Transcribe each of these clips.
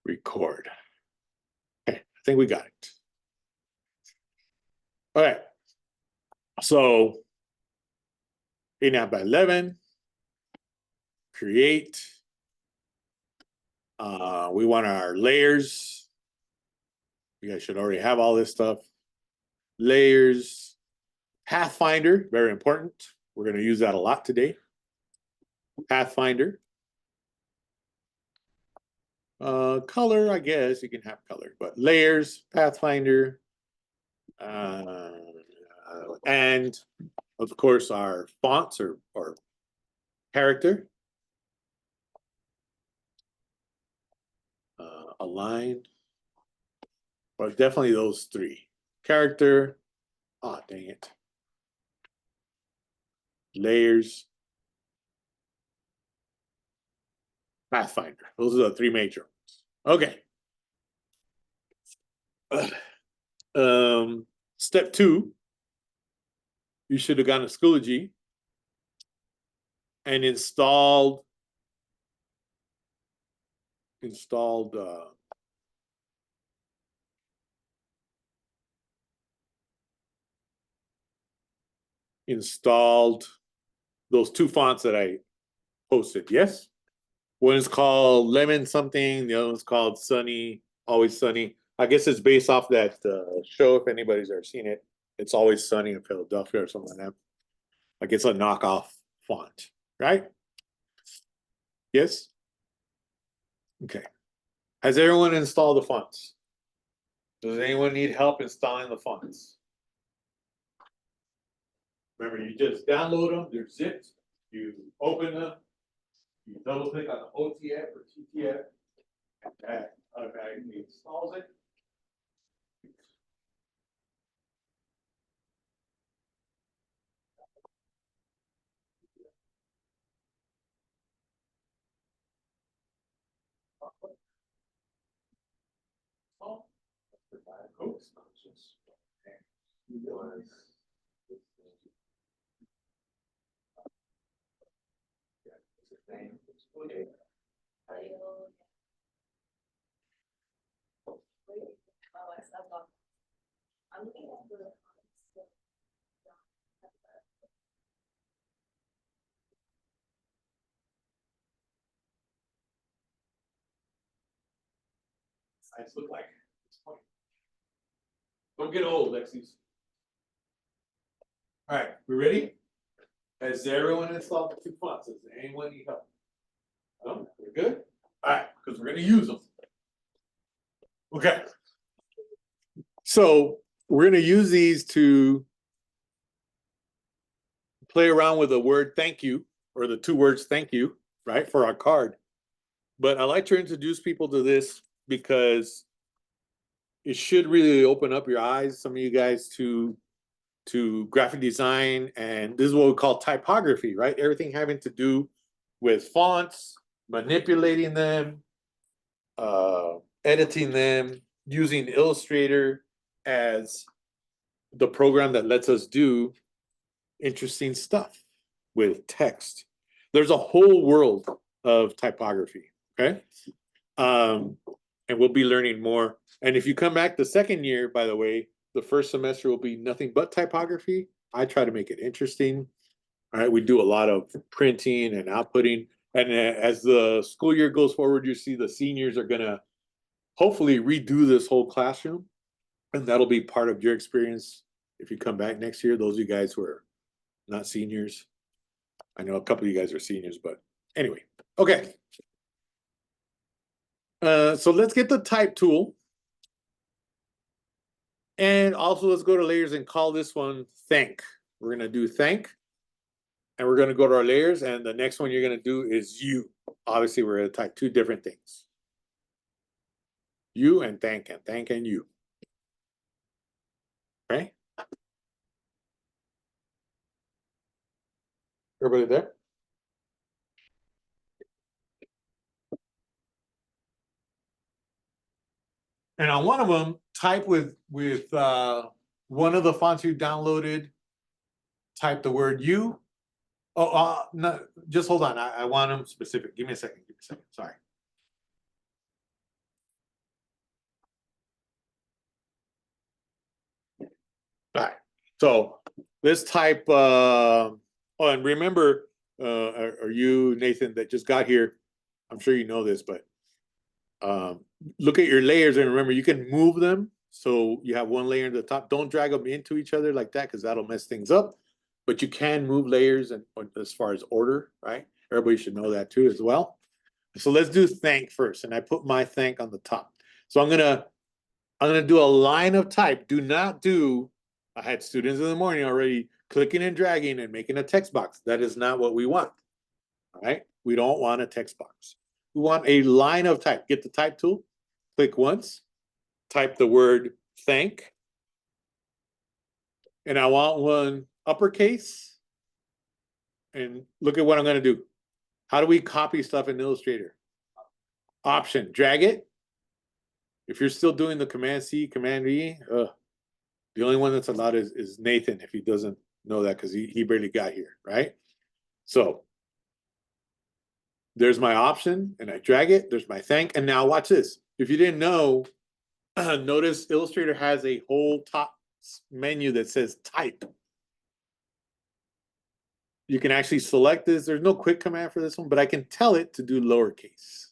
Record. Okay, I think we got it. All right. So 8.5 by 11. Create. We want our layers. You guys should already have all this stuff. Layers. Pathfinder, very important. We're going to use that a lot today. Pathfinder. Color, I guess you can have color, but layers, Pathfinder, and of course our fonts or character. Align, but definitely those three. Character, oh dang it. Layers, Pathfinder. Those are the three major ones. Okay. Step 2, you should have gone to Schoology and installed those two fonts that I posted. Yes, one is called Lemon something, the other one's called Sunny, Always Sunny. I guess it's based off that show, if anybody's ever seen it. It's Always Sunny in Philadelphia or something like that. Like it's a knockoff font, right? Yes. Okay. Has everyone installed the fonts? Does anyone need help installing the fonts? Remember, you just download them, they're zipped, you open them, you double click on the OTF or TTF, and that automatically installs it. Sites look like. Don't get old, Lexi's. All right, we ready? Has everyone installed the two fonts? Does anyone need help? No, we're good. All right, because we're going to use them. Okay. So we're going to use these to play around with the word thank you, or the two words thank you, right, for our card. But I like to introduce people to this because it should really open up your eyes, some of you guys, to graphic design. And this is what we call typography, right? Everything having to do with fonts, manipulating them, editing them, using Illustrator as the program that lets us do interesting stuff with text. There's a whole world of typography, okay? And we'll be learning more. And if you come back the second year, by the way, the first semester will be nothing but typography. I try to make it interesting. All right, we do a lot of printing and outputting. And as the school year goes forward, you see the seniors are gonna hopefully redo this whole classroom. And that'll be part of your experience if you come back next year. Those of you guys who are not seniors. I know a couple of you guys are seniors, but anyway, okay. So let's get the type tool. And also let's go to layers and call this one thank. We're gonna do thank. And we're gonna go to our layers, and the next one you're gonna do is you. Obviously, we're gonna type two different things. You and thank and you. Okay? Everybody there? And on one of them, type with one of the fonts you downloaded, type the word you. Oh, no, just hold on. I want them specific. Give me a second. Sorry. So let's type, oh, and remember, are you, Nathan, that just got here? I'm sure you know this, but look at your layers and remember you can move them. So you have one layer in the top. Don't drag them into each other like that because that'll mess things up. But you can move layers and as far as order, right? Everybody should know that too as well. So let's do thank first. And I put my thank on the top. So I'm gonna do a line of type. Do not do, I had students in the morning already clicking and dragging and making a text box. That is not what we want. All right. We don't want a text box. We want a line of type. Get the type tool, click once, type the word thank. And I want one uppercase. And look at what I'm going to do. How do we copy stuff in Illustrator? Option, drag it. If you're still doing the Command C, Command V, the only one that's allowed is Nathan if he doesn't know that because he barely got here, right? So there's my option and I drag it. There's my thank. And now watch this. If you didn't know, notice Illustrator has a whole top menu that says type. You can actually select this. There's no quick command for this one, but I can tell it to do lowercase.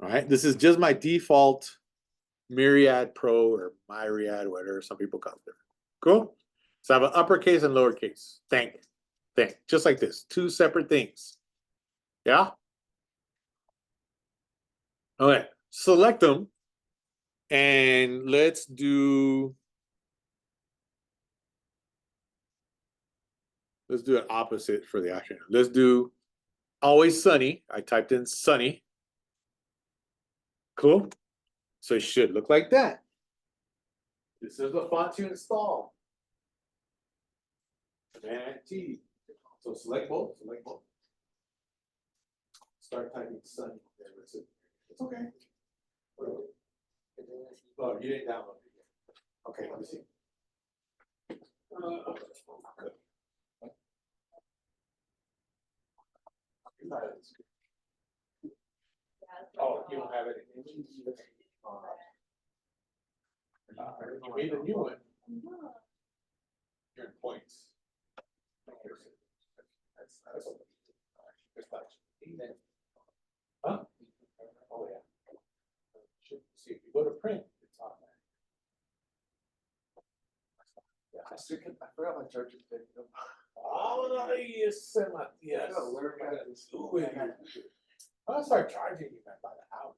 All right, this is just my default Myriad Pro or Myriad, whatever some people call it. Cool. So I have an uppercase and lowercase. Thank, just like this. Two separate things. Yeah. Okay, select them, and let's do it opposite for the action. Let's do always sunny. I typed in sunny. Cool. So it should look like that. This is the font to install. Command T. So select both. Start typing sunny. It's okay. Oh, you didn't download it yet. Okay, let me see. Oh, you don't have it. You made a new one. You're in points. Huh? Oh yeah. See if you go to print, it's on there. Yeah, I forgot my charger picked up. Oh, yes, yes. Where am I doing? I'll start charging you by the hour.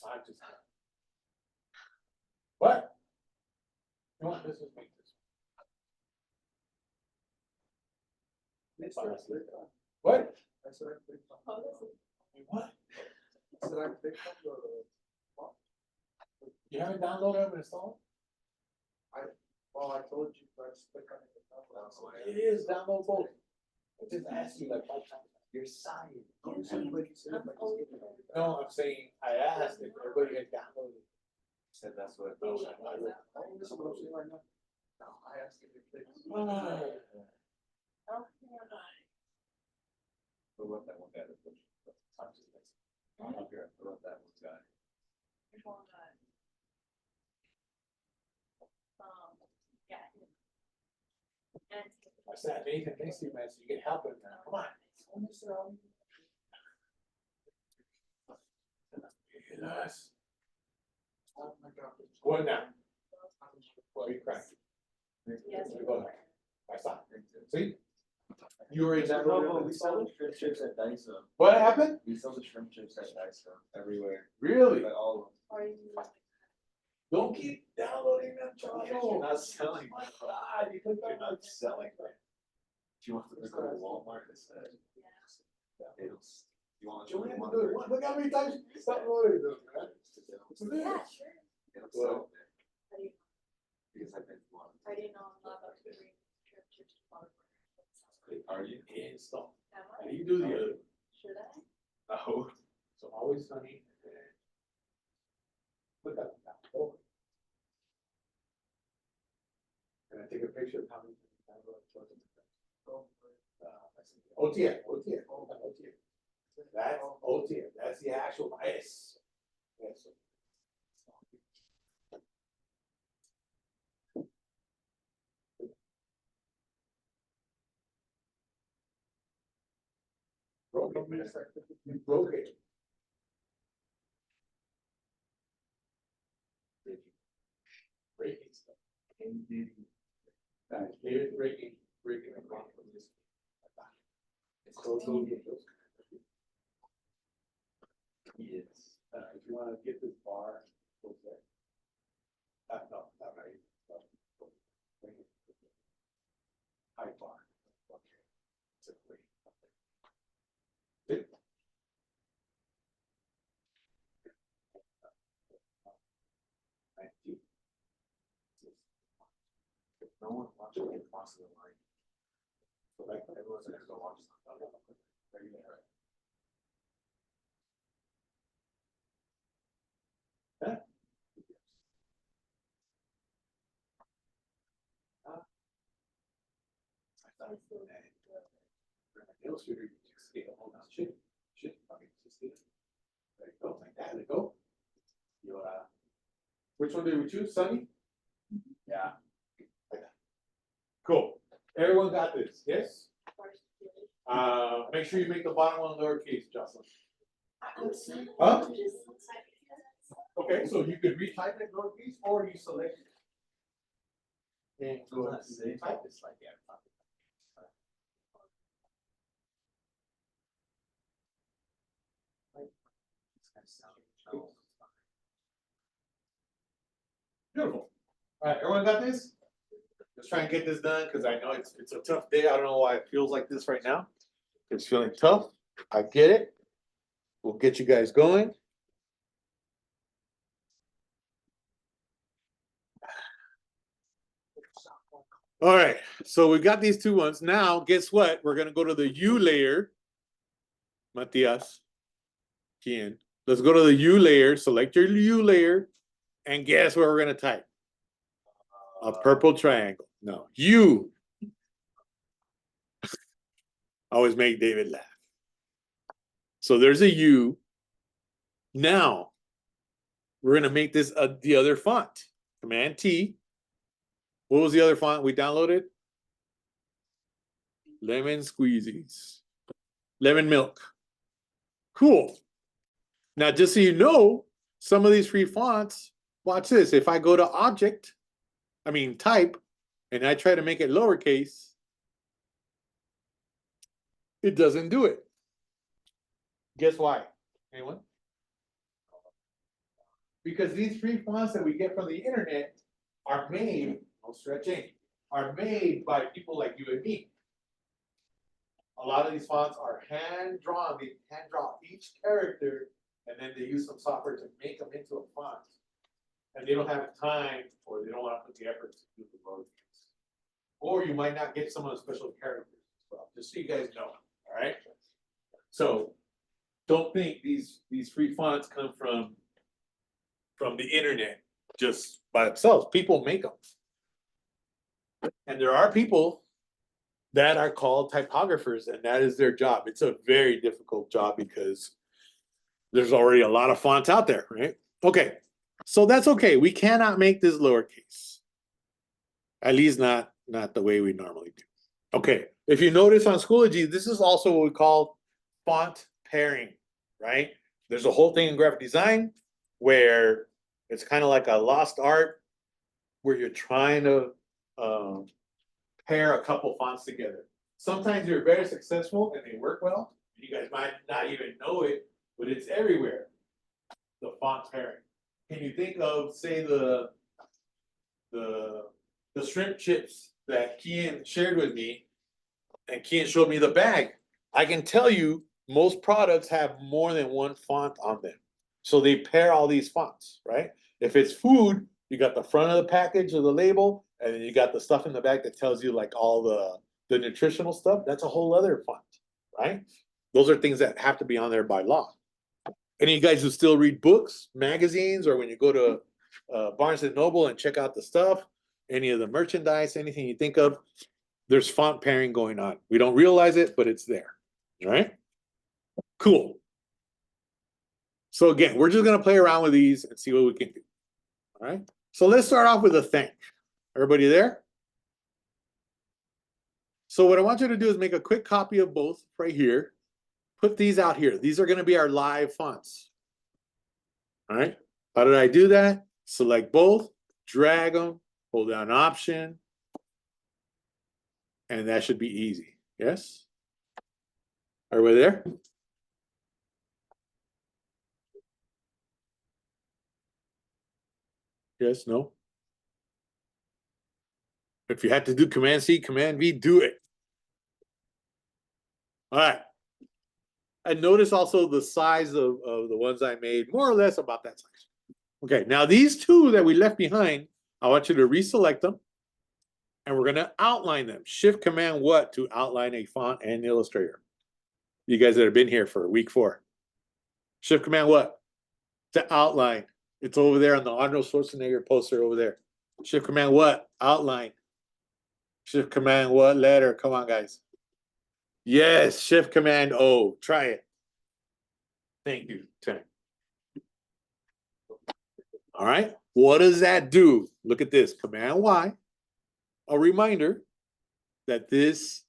I just what? You want this is make this. What? I said I picked up. What? I said I picked up the. You haven't downloaded it and installed? Well, I told you first. It is downloadable. I just asked you like 5 times. You're signing. No, I'm saying I asked if everybody had downloaded. Said that's what. No, I asked if they. I wrote that one guy. I wrote that one guy. I said, Nathan, thanks to you, man, so you can help him now. Come on. Yes. Oh my God. Go in now. Well, you cracked. Yes. I saw. See? You were in that room. We sell the shrimp chips at Daiso. What happened? We sell the shrimp chips at Daiso everywhere. Really? Like all of them. Don't keep downloading them, Charles. You're not selling. Oh my God, you're not selling them. Do you want to go to Walmart instead? Yeah. You want to do it? Look how many times you stop loading them, man. Yeah, sure. It'll sell there. Because I've been one. I didn't know I'm not about to bring shrimp chips to Walmart. Are you? Install. How do you do the other? Should I? No. So always sunny. Look at that. Oh. And I take a picture of how many OTF. That's OTF. That's the actual bias. Broke it, man. You broke it. Breaking stuff. David breaking the ground from this. Close those windows. Yes. If you want to get this bar, close there. No, not right. High bar. Okay. Good. No one watching it across the line. So like everyone's gonna go watch something. Yeah. I thought Illustrator, you just scale, hold on, shit, fucking just scale. There you go, like that, there you go. Which one did we choose, Sunny? Yeah. Like that. Cool. Everyone got this, yes? Make sure you make the bottom one lowercase, Jocelyn. Huh? Okay, so you could retype it lowercase or you select it. And go ahead and type this like that. Beautiful. All right, everyone got this? Let's try and get this done because I know it's a tough day. I don't know why it feels like this right now. It's feeling tough. I get it. We'll get you guys going. All right, so we got these two ones. Now, guess what? We're gonna go to the U layer. Matias, Kian. Let's go to the U layer, select your U layer, and guess what we're gonna type? A purple triangle. No, U. Always make David laugh. So there's a U. Now, we're gonna make this the other font. Command T. What was the other font we downloaded? Lemon squeezies. Lemon milk. Cool. Now, just so you know, some of these free fonts, watch this. If I go to object, type, and I try to make it lowercase, it doesn't do it. Guess why? Anyone? Because these free fonts that we get from the internet are made, no stretching, are made by people like you and me. A lot of these fonts are hand drawn. They hand draw each character, and then they use some software to make them into a font. And they don't have time, or they don't want to put the effort to do the lowercase. Or you might not get some of the special characters as well, just so you guys know. All right. So don't think these free fonts come from the internet just by themselves. People make them. And there are people that are called typographers, and that is their job. It's a very difficult job because there's already a lot of fonts out there, right? Okay, so that's okay. We cannot make this lowercase. At least not the way we normally do. Okay, if you notice on Schoology, this is also what we call font pairing, right? There's a whole thing in graphic design where it's kind of like a lost art where you're trying to pair a couple fonts together. Sometimes you're very successful and they work well. You guys might not even know it, but it's everywhere. The font pairing. Can you think of, say, the shrimp chips that Kian shared with me, and Kian showed me the bag? I can tell you most products have more than one font on them. So they pair all these fonts, right? If it's food, you got the front of the package or the label, and then you got the stuff in the back that tells you like all the nutritional stuff. That's a whole other font, right? Those are things that have to be on there by law. Any of you guys who still read books, magazines, or when you go to Barnes and Noble and check out the stuff, any of the merchandise, anything you think of, there's font pairing going on. We don't realize it, but it's there. All right? Cool. So again, we're just gonna play around with these and see what we can do. All right. So let's start off with a thank. Everybody there? So what I want you to do is make a quick copy of both right here. Put these out here. These are gonna be our live fonts. All right. How did I do that? Select both, drag them, hold down Option, and that should be easy. Yes? Everybody there? Yes, no? If you had to do Command C, Command V, do it. All right. And notice also the size of the ones I made, more or less about that size. Okay, now these two that we left behind, I want you to reselect them, and we're gonna outline them. Shift Command what to outline a font and Illustrator? You guys that have been here for week 4. Shift Command what? To outline. It's over there on the Arnold Schwarzenegger poster over there. Shift Command what? Outline. Shift Command what letter? Come on, guys. Yes, Shift Command O. Try it. Thank you, Tim. All right. What does that do? Look at this. Command Y. A reminder that this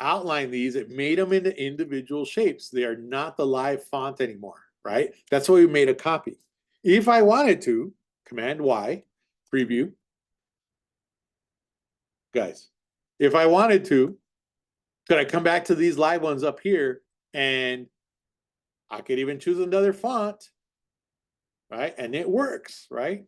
outline these, it made them into individual shapes. They are not the live font anymore, right? That's why we made a copy. If I wanted to, Command Y, preview. Guys, if I wanted to, could I come back to these live ones up here and I could even choose another font, right? And it works, right?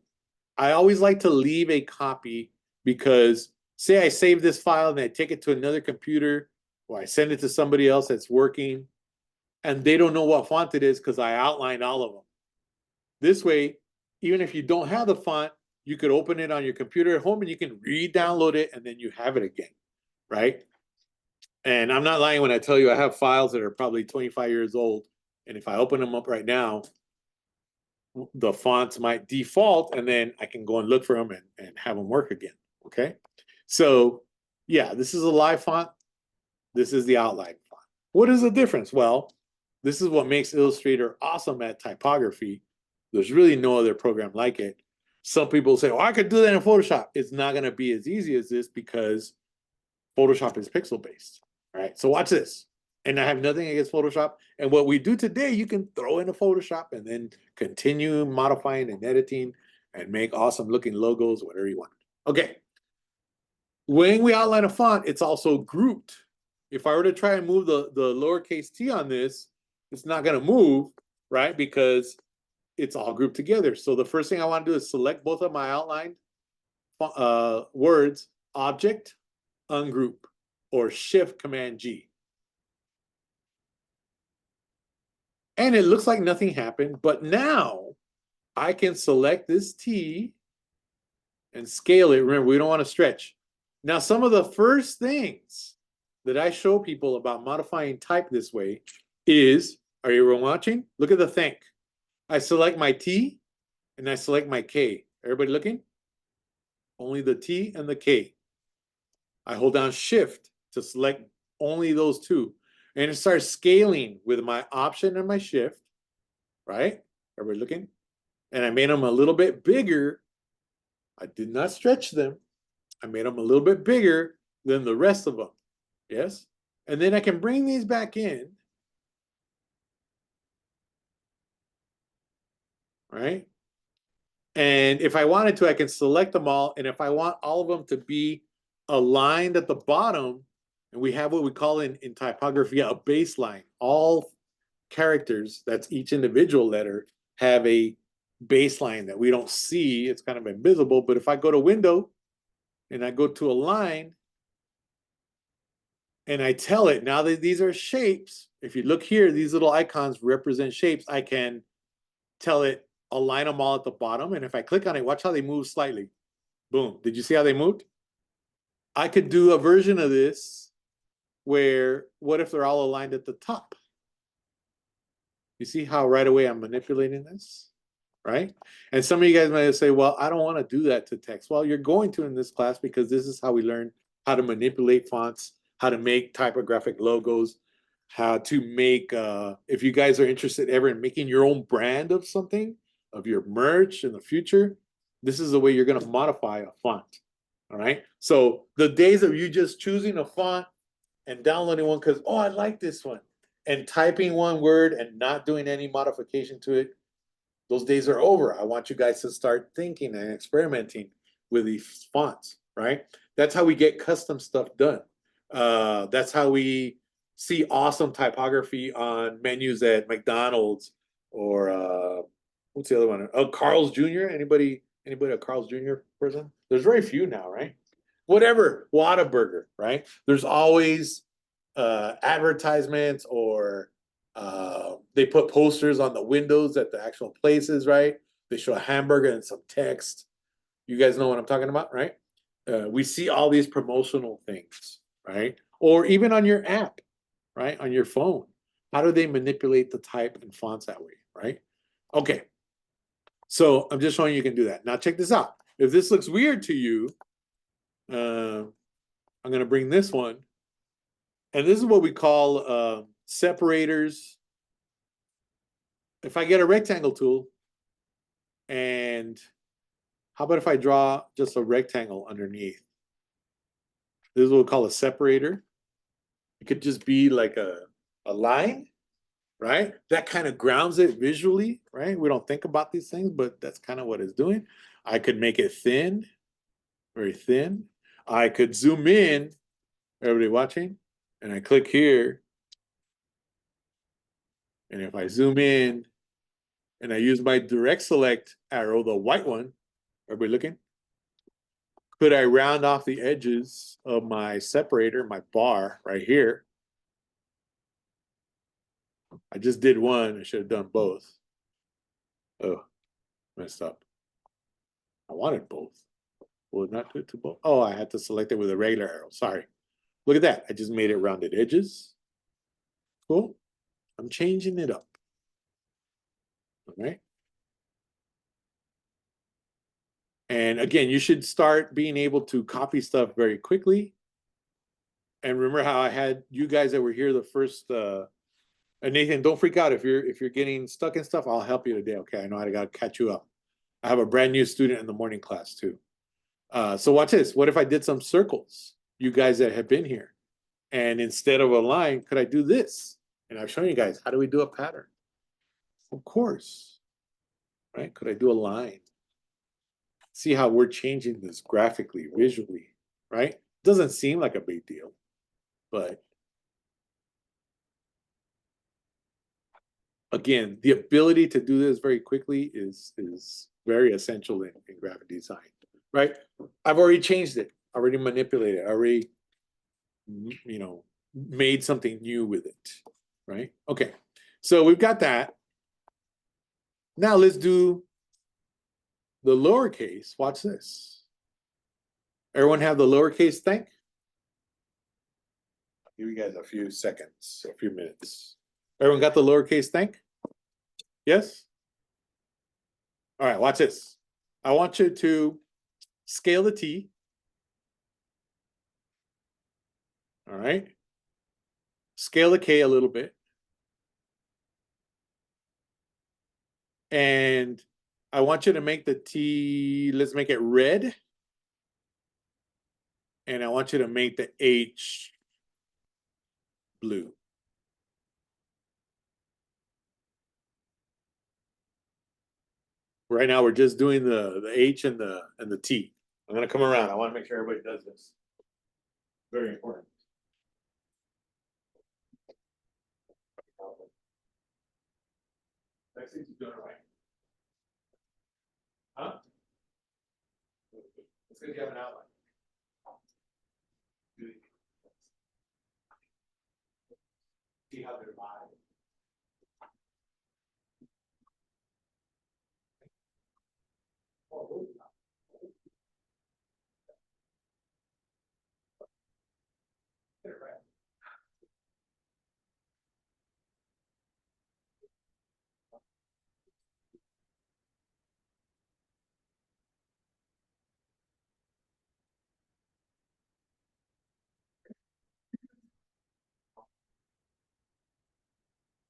I always like to leave a copy because say I save this file and I take it to another computer or I send it to somebody else that's working and they don't know what font it is because I outlined all of them. This way, even if you don't have the font, you could open it on your computer at home and you can re-download it and then you have it again, right? And I'm not lying when I tell you I have files that are probably 25 years old. And if I open them up right now, the fonts might default and then I can go and look for them and have them work again, okay? So yeah, this is a live font. This is the outline font. What is the difference? Well, this is what makes Illustrator awesome at typography. There's really no other program like it. Some people say, oh, I could do that in Photoshop. It's not gonna be as easy as this because Photoshop is pixel based, right? So watch this. And I have nothing against Photoshop. And what we do today, you can throw into Photoshop and then continue modifying and editing and make awesome looking logos, whatever you want. Okay. When we outline a font, it's also grouped. If I were to try and move the lowercase t on this, it's not going to move, right? Because it's all grouped together. So the first thing I want to do is select both of my outlined words, Object, Ungroup, or Shift Command G. And it looks like nothing happened, but now I can select this T and scale it. Remember, we don't want to stretch. Now, some of the first things that I show people about modifying type this way is, are you everyone watching? Look at the thank. I select my T and I select my K. Everybody looking? Only the T and the K. I hold down Shift to select only those two. And it starts scaling with my Option and my Shift, right? Everybody looking? And I made them a little bit bigger. I did not stretch them. I made them a little bit bigger than the rest of them. Yes? And then I can bring these back in. Right? And if I wanted to, I can select them all. And if I want all of them to be aligned at the bottom, and we have what we call in typography a baseline. All characters, that's each individual letter, have a baseline that we don't see. It's kind of invisible. But if I go to Window and I go to Align, and I tell it, now that these are shapes, if you look here, these little icons represent shapes. I can tell it, align them all at the bottom. And if I click on it, watch how they move slightly. Boom. Did you see how they moved? I could do a version of this where, what if they're all aligned at the top? You see how right away I'm manipulating this, right? And some of you guys might say, well, I don't want to do that to text. Well, you're going to in this class because this is how we learn how to manipulate fonts, how to make typographic logos, how to make if you guys are interested ever in making your own brand of something, of your merch in the future, this is the way you're going to modify a font. All right. So the days of you just choosing a font and downloading one because, oh, I like this one, and typing one word and not doing any modification to it, those days are over. I want you guys to start thinking and experimenting with these fonts, right? That's how we get custom stuff done. That's how we see awesome typography on menus at McDonald's or what's the other one? Oh, Carl's Jr. Anybody a Carl's Jr. person? There's very few now, right? Whatever, Whataburger, right? There's always advertisements or they put posters on the windows at the actual places, right? They show a hamburger and some text. You guys know what I'm talking about, right? We see all these promotional things, right? Or even on your app, right? On your phone. How do they manipulate the type and fonts that way, right? Okay. So I'm just showing you can do that. Now check this out. If this looks weird to you, I'm going to bring this one. And this is what we call separators. If I get a rectangle tool, and how about if I draw just a rectangle underneath? This is what we call a separator. It could just be like a line, right? That kind of grounds it visually, right? We don't think about these things, but that's kind of what it's doing. I could make it thin, very thin. I could zoom in, everybody watching, and I click here. And if I zoom in and I use my direct select arrow, the white one, everybody looking? Could I round off the edges of my separator, my bar right here? I just did one. I should have done both. Oh, messed up. I wanted both. Will it not do it to both? Oh, I had to select it with a regular arrow. Sorry. Look at that. I just made it rounded edges. Cool. I'm changing it up. All right. And again, you should start being able to copy stuff very quickly. And remember how I had you guys that were here the first and Nathan, don't freak out if you're getting stuck in stuff. I'll help you today. Okay, I know I got to catch you up. I have a brand new student in the morning class too. So watch this. What if I did some circles? You guys that have been here, and instead of a line, could I do this? And I've shown you guys how do we do a pattern. Of course, right? Could I do a line? See how we're changing this graphically, visually, right? Doesn't seem like a big deal, but again, the ability to do this very quickly is very essential in graphic design, right? I've already changed it, already manipulated, already, made something new with it, right? Okay, so we've got that. Now let's do the lowercase. Watch this. Everyone have the lowercase thing? I'll give you guys a few seconds, a few minutes. Everyone got the lowercase thing? Yes? All right, watch this. I want you to scale the T. All right. Scale the K a little bit. And I want you to make the T, let's make it red. And I want you to make the H blue. Right now we're just doing the H and the T. I'm gonna come around. I want to make sure everybody does this. Very important. Next thing you're doing right. Huh? It's because you have an outline. See how they're divided. Oh, get it right.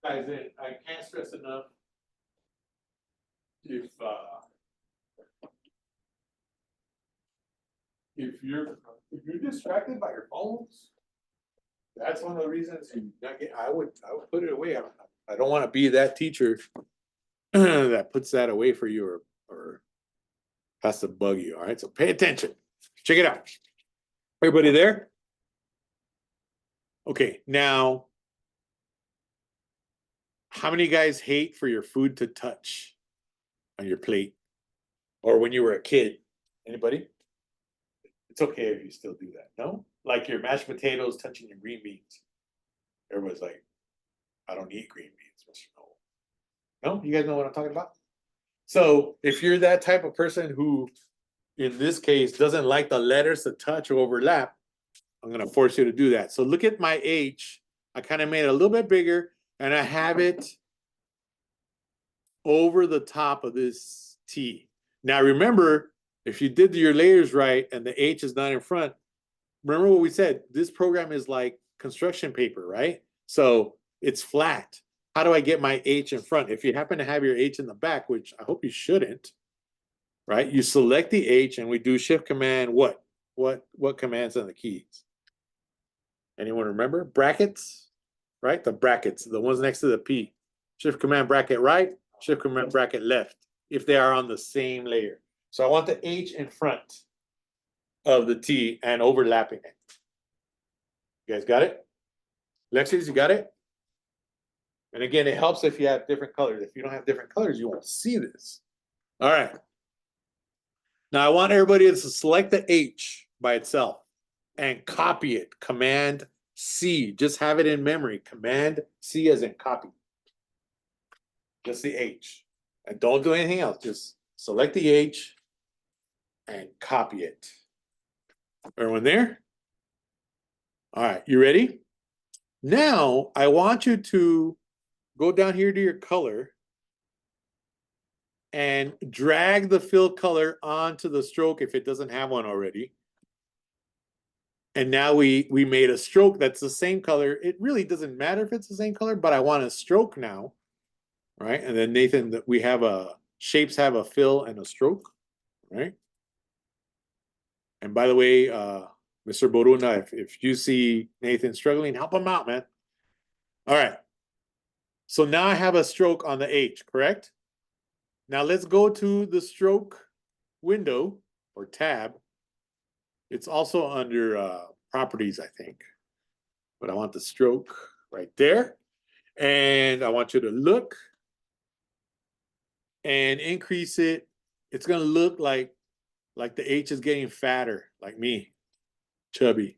Guys, I can't stress enough if you're distracted by your phones, that's one of the reasons you not get. I would put it away. I don't want to be that teacher that puts that away for you or has to bug you. All right, so pay attention. Check it out. Everybody there? Okay, now how many guys hate for your food to touch on your plate or when you were a kid? Anybody? It's okay if you still do that. No? Like your mashed potatoes touching your green beans. Everybody's like, I don't eat green beans, Mr. Noel. No? You guys know what I'm talking about? So if you're that type of person who, in this case, doesn't like the letters to touch or overlap, I'm going to force you to do that. So look at my H. I kind of made it a little bit bigger, and I have it over the top of this T. Now remember, if you did your layers right and the H is not in front, remember what we said, this program is like construction paper, right? So it's flat. How do I get my H in front? If you happen to have your H in the back, which I hope you shouldn't, right? You select the H and we do Shift Command what? What commands on the keys? Anyone remember? Brackets, right? The brackets, the ones next to the P. Shift Command bracket right, Shift Command bracket left, if they are on the same layer. So I want the H in front of the T and overlapping it. You guys got it? Lexis, you got it? And again, it helps if you have different colors. If you don't have different colors, you won't see this. All right. Now I want everybody to select the H by itself and copy it. Command C. Just have it in memory. Command C as in copy. Just the H. And don't do anything else. Just select the H and copy it. Everyone there? All right, you ready? Now I want you to go down here to your color and drag the fill color onto the stroke if it doesn't have one already. And now we made a stroke that's the same color. It really doesn't matter if it's the same color, but I want a stroke now, right? And then Nathan, that we have shapes have a fill and a stroke, right? And by the way, Mr. Boruna, if you see Nathan struggling, help him out, man. All right. So now I have a stroke on the H, correct? Now let's go to the stroke window or tab. It's also under properties, I think. But I want the stroke right there. And I want you to look and increase it. It's going to look like the H is getting fatter, like me, chubby,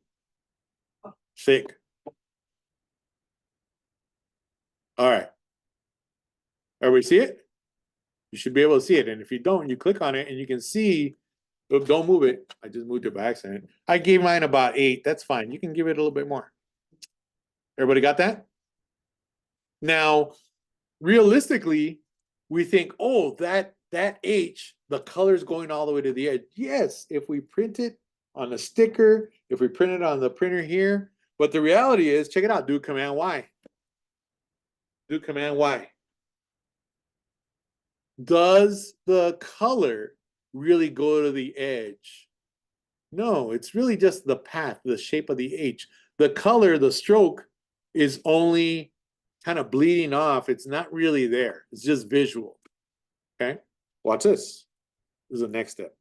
thick. All right. Everybody see it? You should be able to see it. And if you don't, you click on it and you can see. Oops, don't move it. I just moved it by accident. I gave mine about 8. That's fine. You can give it a little bit more. Everybody got that? Now, realistically, we think, oh, that H, the color's going all the way to the edge. Yes, if we print it on a sticker, if we print it on the printer here. But the reality is, check it out, do Command Y. Do Command Y. Does the color really go to the edge? No, it's really just the path, the shape of the H. The color, the stroke, is only kind of bleeding off. It's not really there. It's just visual. Okay, watch this. This is the next step.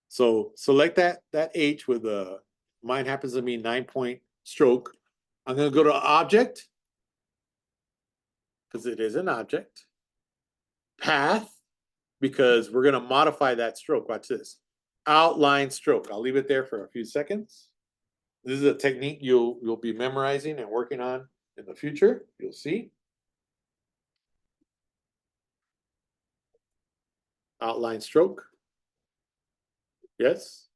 So select that H with a, mine happens to be 9-point stroke. I'm going to go to object because it is an object. Path, because we're going to modify that stroke. Watch this. Outline stroke. I'll leave it there for a few seconds. This is a technique you'll be memorizing and working on in the future. You'll see. Outline stroke. Yes.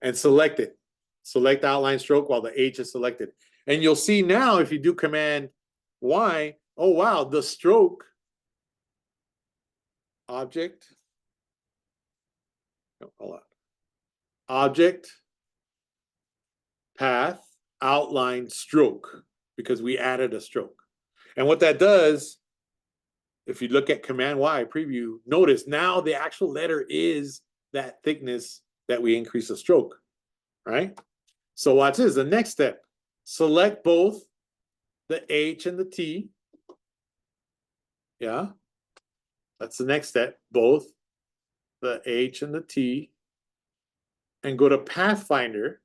And select it. Select the outline stroke while the H is selected. And you'll see now if you do Command Y, oh wow, the stroke object. Oh, hold on. Object, path, outline, stroke, because we added a stroke. And what that does, if you look at Command Y preview, notice now the actual letter is that thickness that we increase the stroke, right? So watch this, the next step. Select both the H and the T. Yeah, that's the next step, both the H and the T. And go to Pathfinder.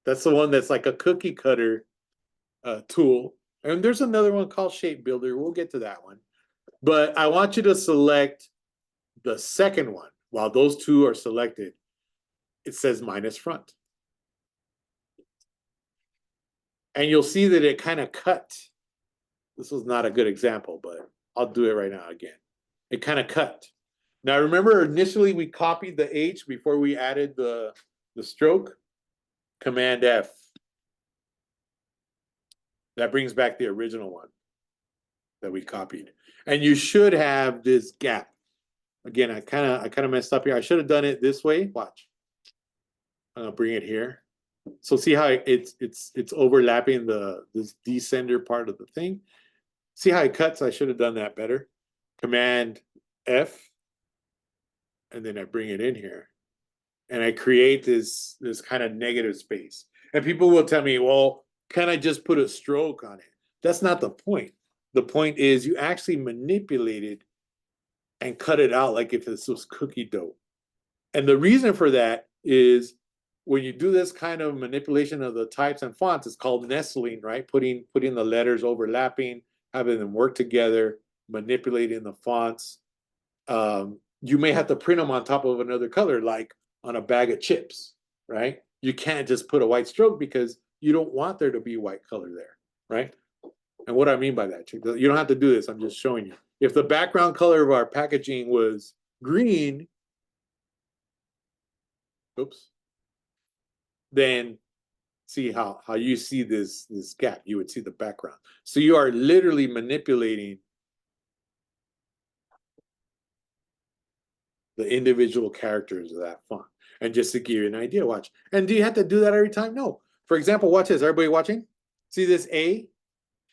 That's the one that's like a cookie cutter tool. And there's another one called Shape Builder. We'll get to that one. But I want you to select the second one. While those two are selected, it says minus front. And you'll see that it kind of cut. This was not a good example, but I'll do it right now again. It kind of cut. Now remember, initially we copied the H before we added the stroke. Command F. That brings back the original one that we copied. And you should have this gap. Again, I kind of messed up here. I should have done it this way. Watch. I'm gonna bring it here. So see how it's overlapping this descender part of the thing. See how it cuts? I should have done that better. Command F, and then I bring it in here, and I create this kind of negative space. And people will tell me, well, can I just put a stroke on it? That's not the point. The point is you actually manipulate it and cut it out like if this was cookie dough. And the reason for that is when you do this kind of manipulation of the types and fonts, it's called nestling, right? Putting the letters overlapping, having them work together, manipulating the fonts. You may have to print them on top of another color, like on a bag of chips, right? You can't just put a white stroke because you don't want there to be white color there, right? And what I mean by that, you don't have to do this. I'm just showing you. If the background color of our packaging was green, oops, then see how you see this gap. You would see the background. So you are literally manipulating the individual characters of that font. And just to give you an idea, watch. And do you have to do that every time? No. For example, watch this. Everybody watching? See this A?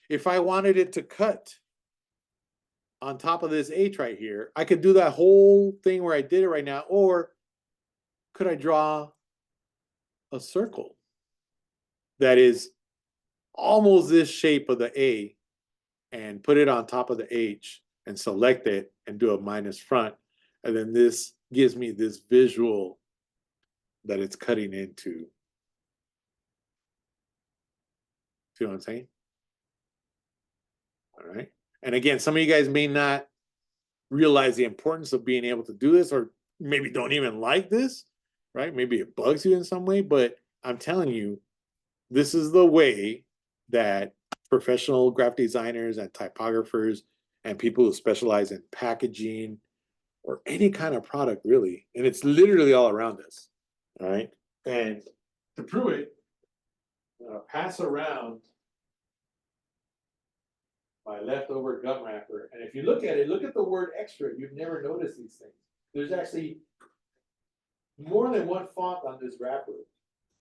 If I wanted it to cut on top of this H right here, I could do that whole thing where I did it right now. Or could I draw a circle that is almost this shape of the A and put it on top of the H and select it and do a minus front? And then this gives me this visual that it's cutting into. See what I'm saying? All right. And again, some of you guys may not realize the importance of being able to do this, or maybe don't even like this, right? Maybe it bugs you in some way, but I'm telling you, this is the way that professional graphic designers and typographers and people who specialize in packaging or any kind of product really, and it's literally all around us, all right? And to prove it, I'm gonna pass around my leftover gum wrapper. And if you look at it, look at the word extra. You've never noticed these things. There's actually more than one font on this wrapper,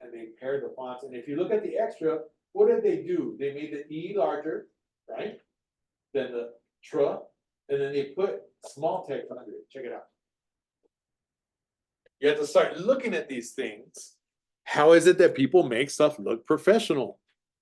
and they paired the fonts. And if you look at the extra, what did they do? They made the E larger, right? Then the TRA, and then they put small text under it. Check it out. You have to start looking at these things. How is it that people make stuff look professional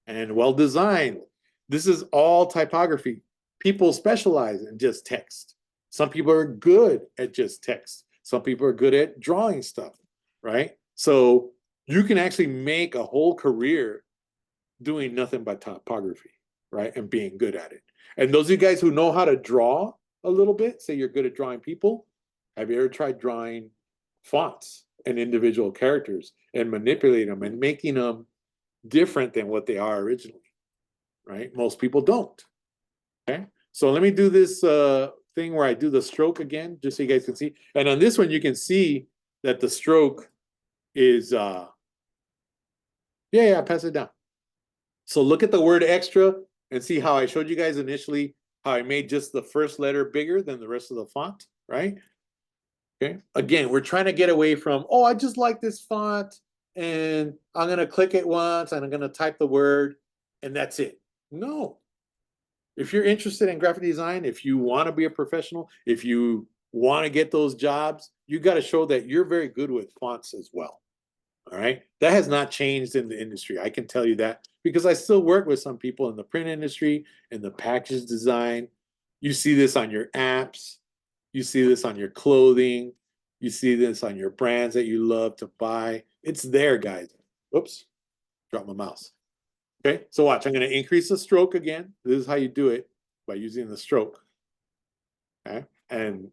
and well designed? This is all typography. People specialize in just text. Some people are good at just text. Some people are good at drawing stuff, right? So you can actually make a whole career doing nothing but typography, right? And being good at it. And those of you guys who know how to draw a little bit, say you're good at drawing people, have you ever tried drawing fonts and individual characters and manipulating them and making them different than what they are originally, right? Most people don't, okay? So let me do this thing where I do the stroke again, just so you guys can see. And on this one, you can see that the stroke is, yeah, pass it down. So look at the word extra and see how I showed you guys initially how I made just the first letter bigger than the rest of the font, right? Okay. Again, we're trying to get away from, oh, I just like this font and I'm going to click it once and I'm going to type the word and that's it. No. If you're interested in graphic design, if you want to be a professional, if you want to get those jobs, you got to show that you're very good with fonts as well. All right. That has not changed in the industry. I can tell you that because I still work with some people in the print industry, in the package design. You see this on your apps. You see this on your clothing. You see this on your brands that you love to buy. It's there, guys. Oops, drop my mouse. Okay, so watch. I'm going to increase the stroke again. This is how you do it by using the stroke. Okay, and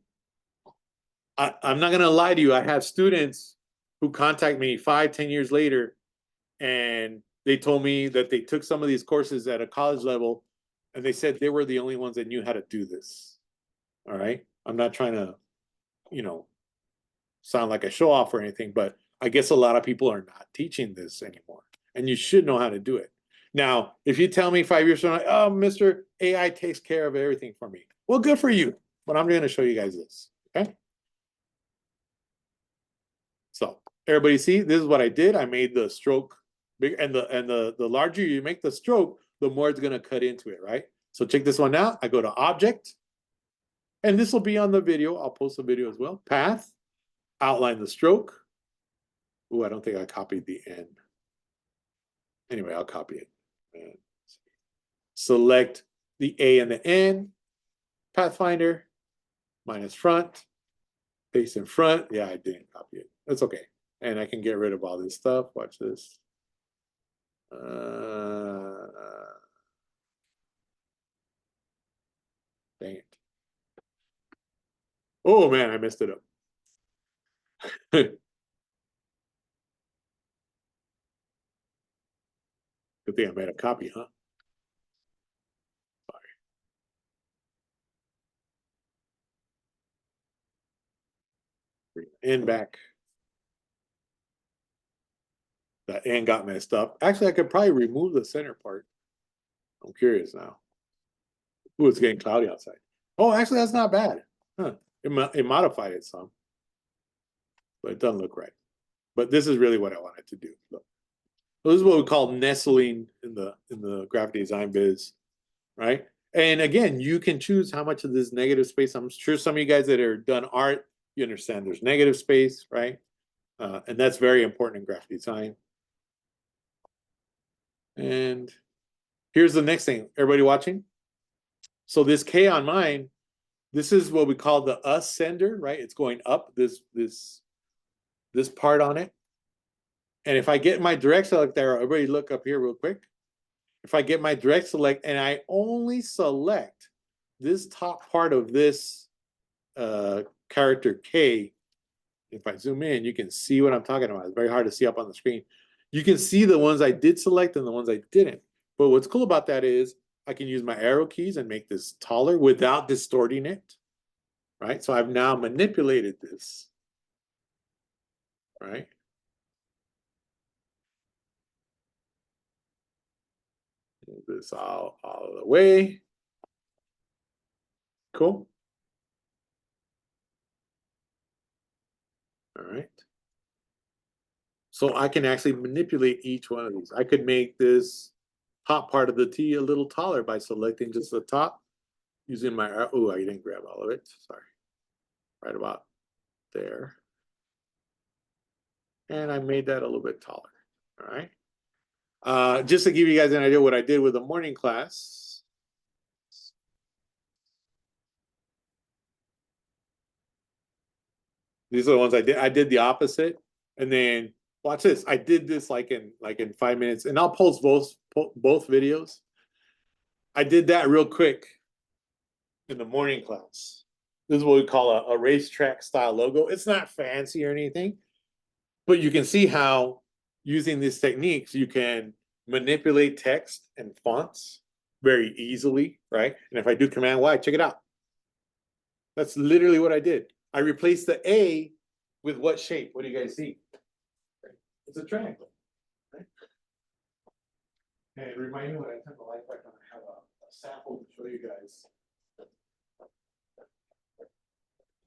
I'm not going to lie to you. I have students who contact me 5, 10 years later, and they told me that they took some of these courses at a college level, and they said they were the only ones that knew how to do this. All right, I'm not trying to, you know, sound like a show off or anything, but I guess a lot of people are not teaching this anymore, and you should know how to do it. Now, if you tell me 5 years from now, oh, Mr. AI takes care of everything for me, well, good for you. But I'm going to show you guys this. Okay. So everybody see, this is what I did. I made the stroke big, and the larger you make the stroke, the more it's going to cut into it, right? So check this one out. I go to object, and this will be on the video. I'll post the video as well. Path, outline the stroke. Oh, I don't think I copied the N. Anyway, I'll copy it. And select the A and the N. Pathfinder, minus front, paste in front. Yeah, I didn't copy it. That's okay. And I can get rid of all this stuff. Watch this. Dang it. Oh man, I messed it up. Good thing I made a copy, huh? Sorry. N back. The N got messed up. Actually, I could probably remove the center part. I'm curious now. Ooh, it's getting cloudy outside. Oh, actually, that's not bad. Huh. It modified it some, but it doesn't look right. But this is really what I wanted to do. So this is what we call nestling in the graphic design biz, right? And again, you can choose how much of this negative space. I'm sure some of you guys that are done art, you understand there's negative space, right? And that's very important in graphic design. And here's the next thing. Everybody watching? So this K on mine, this is what we call the ascender, right? It's going up this part on it. And if I get my direct select there, everybody look up here real quick. If I get my direct select and I only select this top part of this character K, if I zoom in, you can see what I'm talking about. It's very hard to see up on the screen. You can see the ones I did select and the ones I didn't. But what's cool about that is I can use my arrow keys and make this taller without distorting it, right? So I've now manipulated this, right? Move this all of the way. Cool. All right. So I can actually manipulate each one of these. I could make this top part of the T a little taller by selecting just the top using my, oh, I didn't grab all of it. Sorry. Right about there. And I made that a little bit taller. All right. Just to give you guys an idea what I did with the morning class. These are the ones I did. I did the opposite. And then watch this. I did this like in 5 minutes, and I'll post both videos. I did that real quick in the morning class. This is what we call a racetrack style logo. It's not fancy or anything, but you can see how using these techniques you can manipulate text and fonts very easily, right? And if I do Command Y, check it out. That's literally what I did. I replaced the A with what shape? What do you guys see? It's a triangle. Right? And remind me when I turn the light back on, I have a sample to show you guys.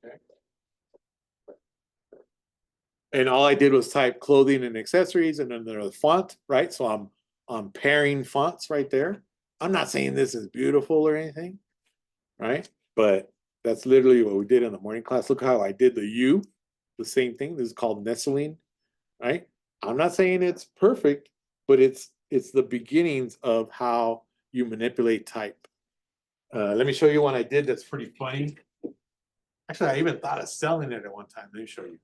Okay. And all I did was type clothing and accessories, and then there's a font, right? So I'm pairing fonts right there. I'm not saying this is beautiful or anything, right? But that's literally what we did in the morning class. Look how I did the U, the same thing. This is called nestling, right? I'm not saying it's perfect, but it's the beginnings of how you manipulate type. Let me show you one I did that's pretty funny. Actually, I even thought of selling it at one time. Let me show you.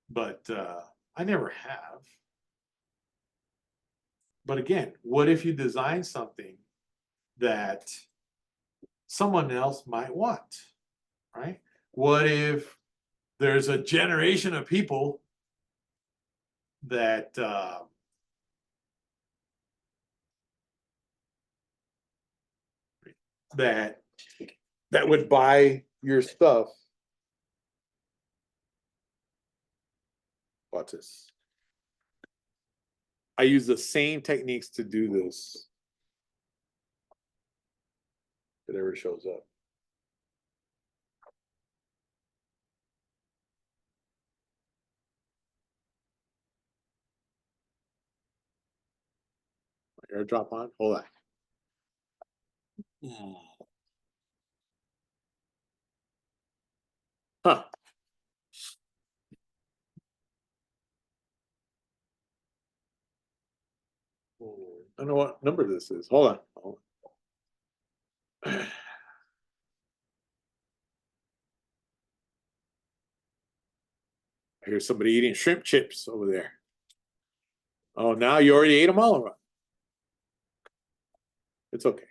But I never have. But again, what if you design something that someone else might want, right? What if there's a generation of people that that that would buy your stuff? Watch this. I use the same techniques to do this. If it ever shows up. Airdrop on. Hold on. Huh. I don't know what number this is. Hold on. Hold on. I hear somebody eating shrimp chips over there. Oh, now you already ate them all. It's okay.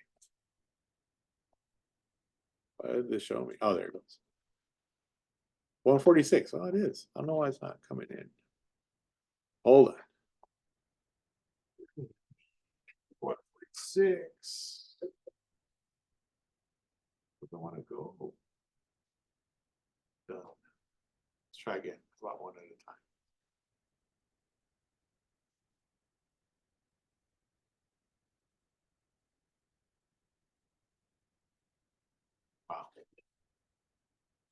Why did this show me? Oh, there it goes. 146. Oh, it is. I don't know why it's not coming in. Hold on. 146. Where do I want to go? Done. Let's try again. About one at a time. Wow.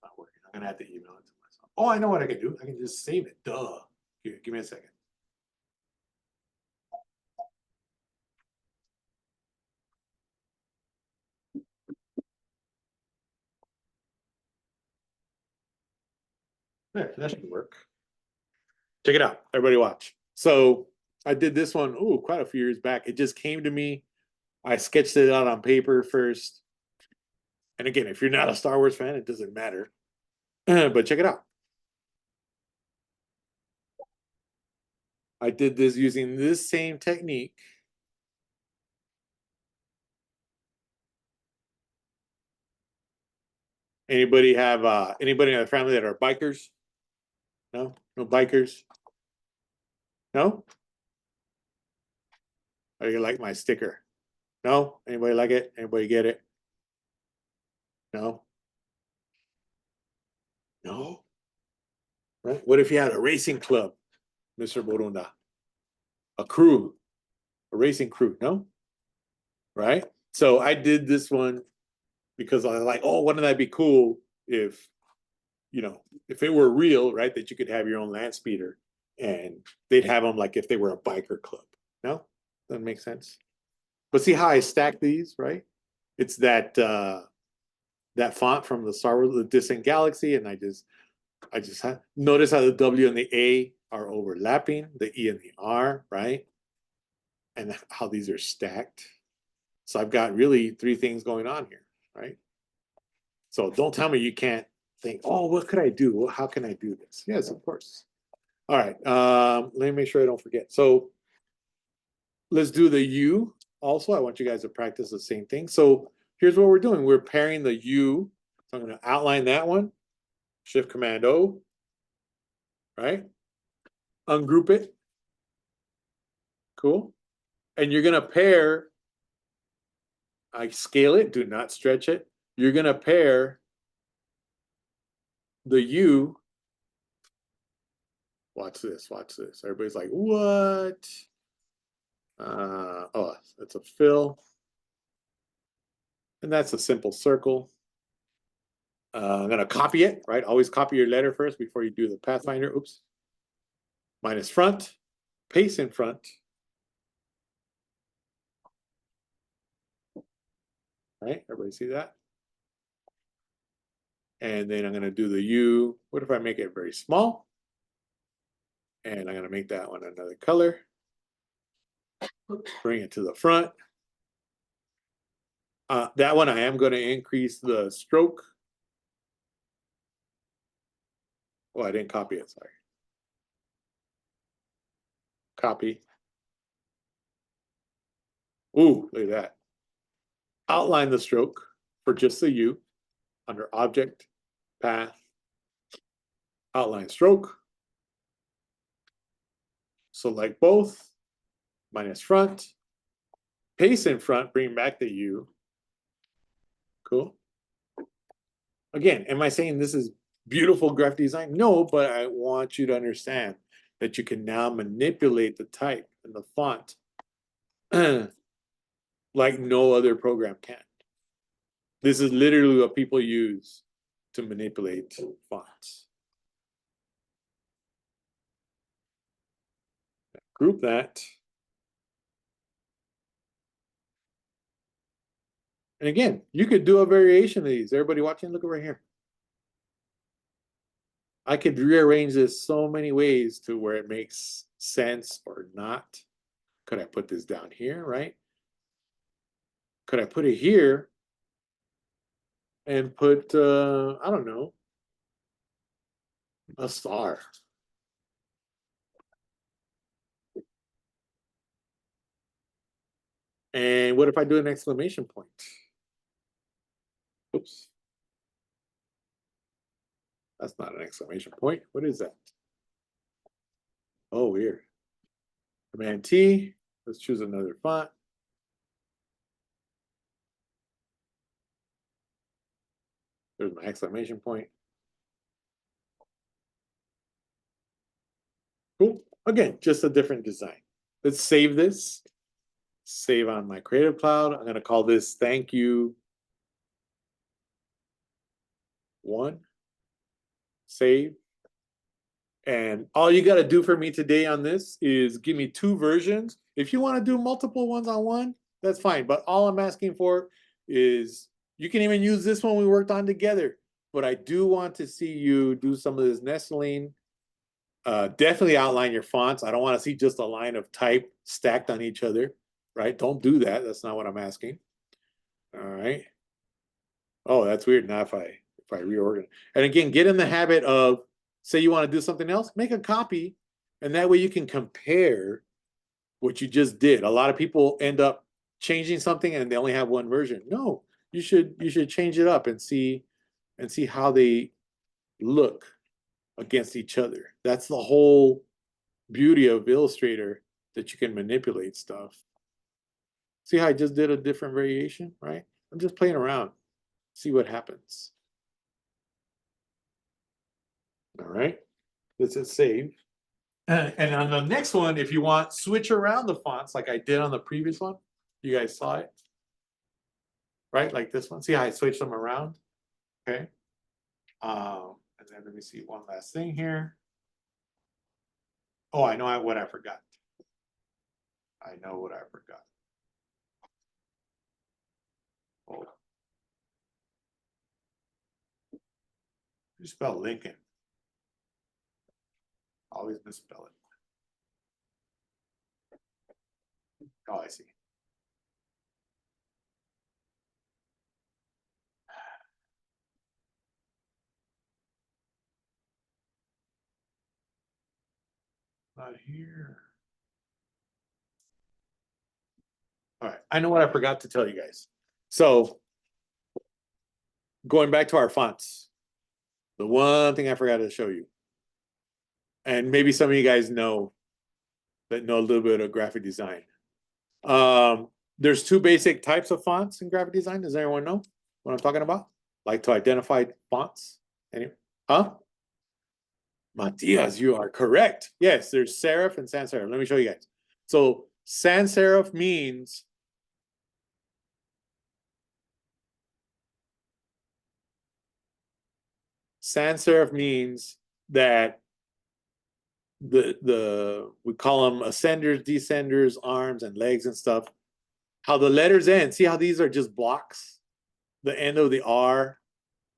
Not working. I'm gonna have to email it to myself. Oh, I know what I can do. I can just save it. Duh. Here, give me a second. There, that should work. Check it out. Everybody watch. So I did this one, quite a few years back. It just came to me. I sketched it out on paper first. And again, if you're not a Star Wars fan, it doesn't matter. But check it out. I did this using this same technique. Anybody have anybody in the family that are bikers? No? No bikers? No? Or you like my sticker? No? Anybody like it? Anybody get it? No? No? Right? What if you had a racing club, Mr. Borunda? A crew, a racing crew, no? Right? So I did this one because I was like, oh, wouldn't that be cool if, if it were real, right? That you could have your own land speeder and they'd have them like if they were a biker club. No? Doesn't make sense. But see how I stack these, right? It's that font from the Star Wars, the Distant Galaxy, and I just notice how the W and the A are overlapping, the E and the R, right? And how these are stacked. So I've got really three things going on here, right? So don't tell me you can't think, oh, what could I do? Well, how can I do this? Yes, of course. All right. Let me make sure I don't forget. So let's do the U. Also, I want you guys to practice the same thing. So here's what we're doing. We're pairing the U. So I'm going to outline that one. Shift Command O. Right? Ungroup it. Cool. And you're going to pair. I scale it. Do not stretch it. You're going to pair the U. Watch this. Watch this. Everybody's like, what? Oh, it's a fill. And that's a simple circle. I'm going to copy it, right? Always copy your letter first before you do the Pathfinder. Oops. Minus front, paste in front. right? Everybody see that? And then I'm going to do the U. What if I make it very small? And I'm going to make that one another color. Bring it to the front. That one I am going to increase the stroke. Oh, I didn't copy it, sorry. Copy. Ooh, look at that. Outline the stroke for just the U under Object, Path, Outline Stroke. Select both, minus front. Paste in front, bring back the U. Cool. Again, am I saying this is beautiful graphic design? No, but I want you to understand that you can now manipulate the type and the font like no other program can. This is literally what people use to manipulate fonts. Group that. And again, you could do a variation of these. Everybody watching, look over here. I could rearrange this so many ways to where it makes sense or not. Could I put this down here, right? Could I put it here and put, I don't know, a star? And what if I do an exclamation point? Oops. That's not an exclamation point. What is that? Oh, weird. Command T. Let's choose another font. There's my exclamation point. Cool. Again, just a different design. Let's save this. Save on my Creative Cloud. I'm going to call this Thank You 1. Save. And all you got to do for me today on this is give me 2 versions. If you want to do multiple ones on one, that's fine. But all I'm asking for is you can even use this one we worked on together. But I do want to see you do some of this nestling. Definitely outline your fonts. I don't want to see just a line of type stacked on each other, right? Don't do that. That's not what I'm asking. All right. Oh, that's weird. Now if I reorganize. And again, get in the habit of, say you want to do something else, make a copy, and that way you can compare what you just did. A lot of people end up changing something and they only have one version. No, you should change it up and see how they look against each other. That's the whole beauty of Illustrator, that you can manipulate stuff. See how I just did a different variation, right? I'm just playing around. See what happens. All right, this is save. And on the next one, if you want, switch around the fonts like I did on the previous one. You guys saw it, right? Like this one. See how I switched them around? Okay. And then let me see one last thing here. Oh, I know what I forgot. I know what I forgot. Oh. You spell Lincoln. Always misspell it. Oh, I see. Not here. All right, I know what I forgot to tell you guys. So going back to our fonts, the one thing I forgot to show you, and maybe some of you guys know that know a little bit of graphic design. There's 2 basic types of fonts in graphic design. Does anyone know what I'm talking about? Like to identify fonts? Anyone? Huh? Matias, you are correct. Yes, there's serif and sans serif. Let me show you guys. So sans serif means that we call them ascenders, descenders, arms, and legs and stuff. How the letters end. See how these are just blocks? the end of the R,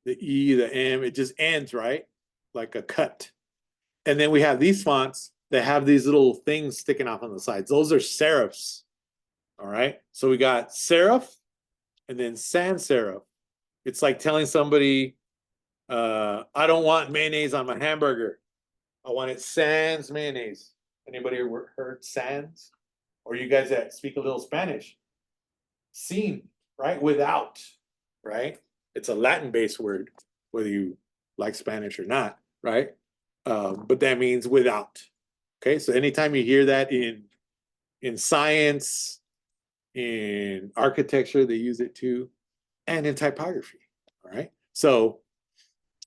the E, the M, it just ends, right? Like a cut. And then we have these fonts that have these little things sticking off on the sides. Those are serifs. All right. So we got serif and then sans serif. It's like telling somebody, I don't want mayonnaise on my hamburger. I want it sans mayonnaise. Anybody heard sans? Or you guys that speak a little Spanish? Sin, right? Without, right? It's a Latin-based word, whether you like Spanish or not, right? But that means without. Okay, so anytime you hear that in science, in architecture, they use it too, and in typography. All right, so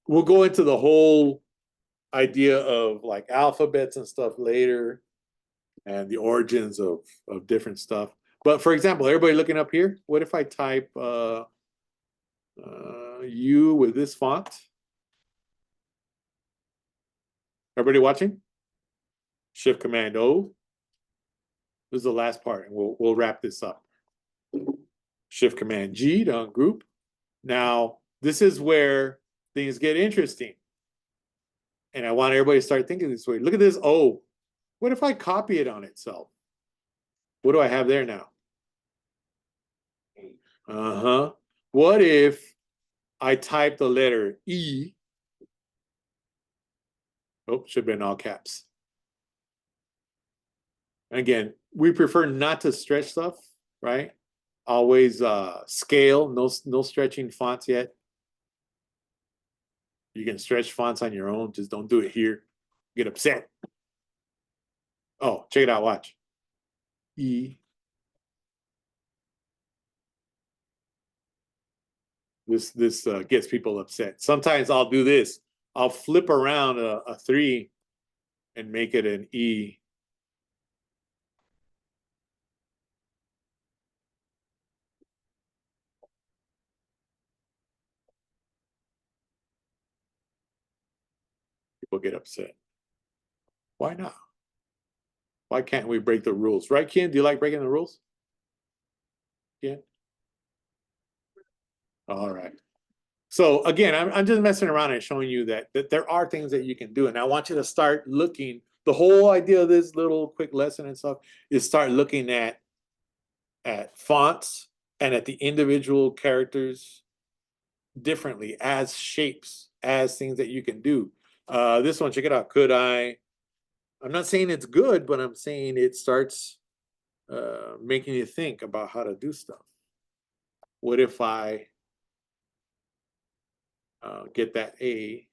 we'll go into the whole idea of like alphabets and stuff later, and the origins of different stuff. But for example, everybody looking up here, what if I type U with this font? Everybody watching? Shift Command O. This is the last part, and we'll wrap this up. Shift Command G to ungroup. Now, this is where things get interesting. And I want everybody to start thinking this way. Look at this O. What if I copy it on itself? What do I have there now? Uh-huh. What if I type the letter E? Oh, should have been all caps. Again, we prefer not to stretch stuff, right? Always scale, no stretching fonts yet. You can stretch fonts on your own, just don't do it here. Get upset. Oh, check it out, watch. E. This gets people upset. Sometimes I'll do this. I'll flip around a 3 and make it an E. People get upset. Why not? Why can't we break the rules? Right, Ken? Do you like breaking the rules? Ken? All right. So again, I'm just messing around and showing you that there are things that you can do. And I want you to start looking. The whole idea of this little quick lesson and stuff is start looking at fonts and at the individual characters differently as shapes, as things that you can do. This one, check it out. I'm not saying it's good, but I'm saying it starts making you think about how to do stuff. What if I get that A,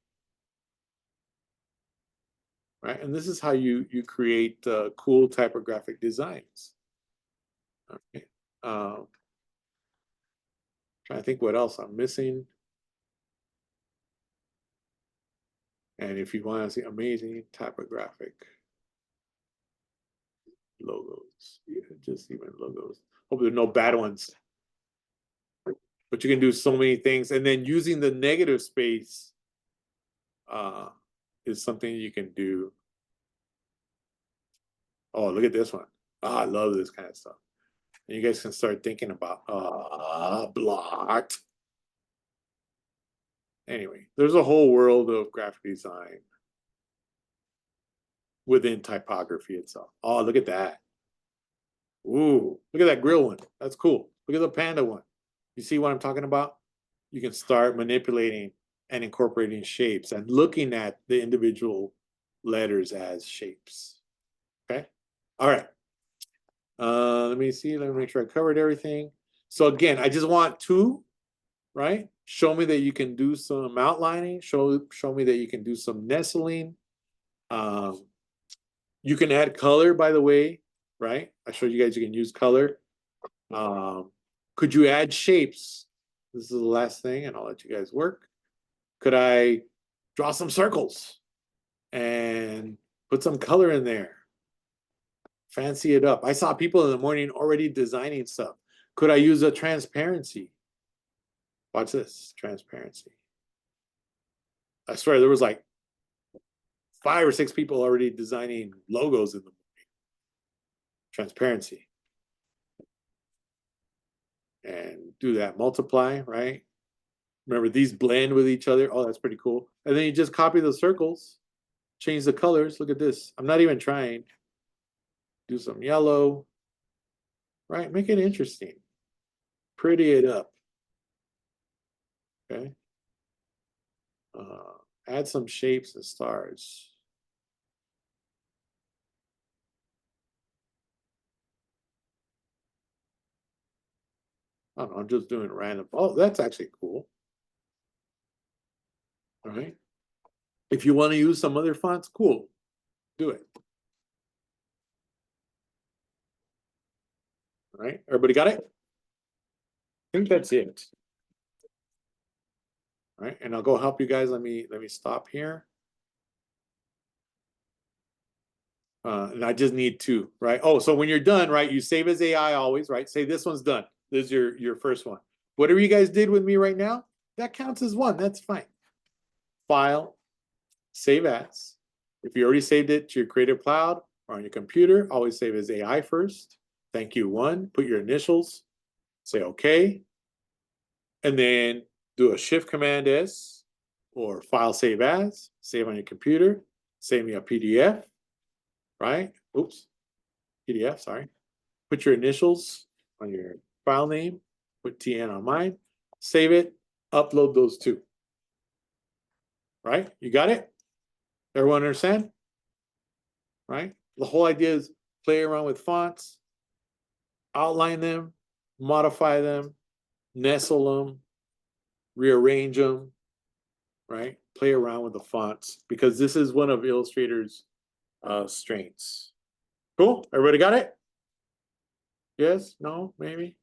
right? And this is how you create cool typographic designs. Okay. Trying to think what else I'm missing. And if you want to see amazing typographic logos, yeah, just even logos. Hope there are no bad ones. But you can do so many things. And then using the negative space is something you can do. Oh, look at this one. Oh, I love this kind of stuff. And you guys can start thinking about blocked. Anyway, there's a whole world of graphic design within typography itself. Oh, look at that. Ooh, look at that grill one. That's cool. Look at the panda one. You see what I'm talking about? You can start manipulating and incorporating shapes and looking at the individual letters as shapes. Okay. All right. Let me see. Let me make sure I covered everything. So again, I just want two, right? Show me that you can do some outlining. Show me that you can do some nestling. You can add color, by the way, right? I showed you guys you can use color. Could you add shapes? This is the last thing, and I'll let you guys work. Could I draw some circles and put some color in there? Fancy it up. I saw people in the morning already designing stuff. Could I use a transparency? Watch this, transparency. I swear there was like 5 or 6 people already designing logos in the morning. Transparency. And do that, multiply, right? Remember, these blend with each other. Oh, that's pretty cool. And then you just copy the circles, change the colors. Look at this. I'm not even trying. Do some yellow, right? Make it interesting. Pretty it up. Okay. Add some shapes and stars. I don't know, I'm just doing random. Oh, that's actually cool. All right. If you want to use some other fonts, cool. Do it. All right. Everybody got it? I think that's it. All right. And I'll go help you guys. Let me stop here. And I just need two, right? Oh, so when you're done, right, you save as AI always, right? Say this one's done. This is your first one. Whatever you guys did with me right now, that counts as one. That's fine. File, save as. If you already saved it to your Creative Cloud or on your computer, always save as AI first. Thank you, one. Put your initials. Say OK. And then do a Shift Command S or File Save As. Save on your computer. Save me a PDF. Right? Oops. PDF, sorry. Put your initials on your file name, put TN on mine, save it, upload those two. Right? You got it? Everyone understand? Right? The whole idea is play around with fonts, outline them, modify them, nestle them, rearrange them, right? Play around with the fonts because this is one of Illustrator's strengths. Cool? Everybody got it? Yes? No? Maybe?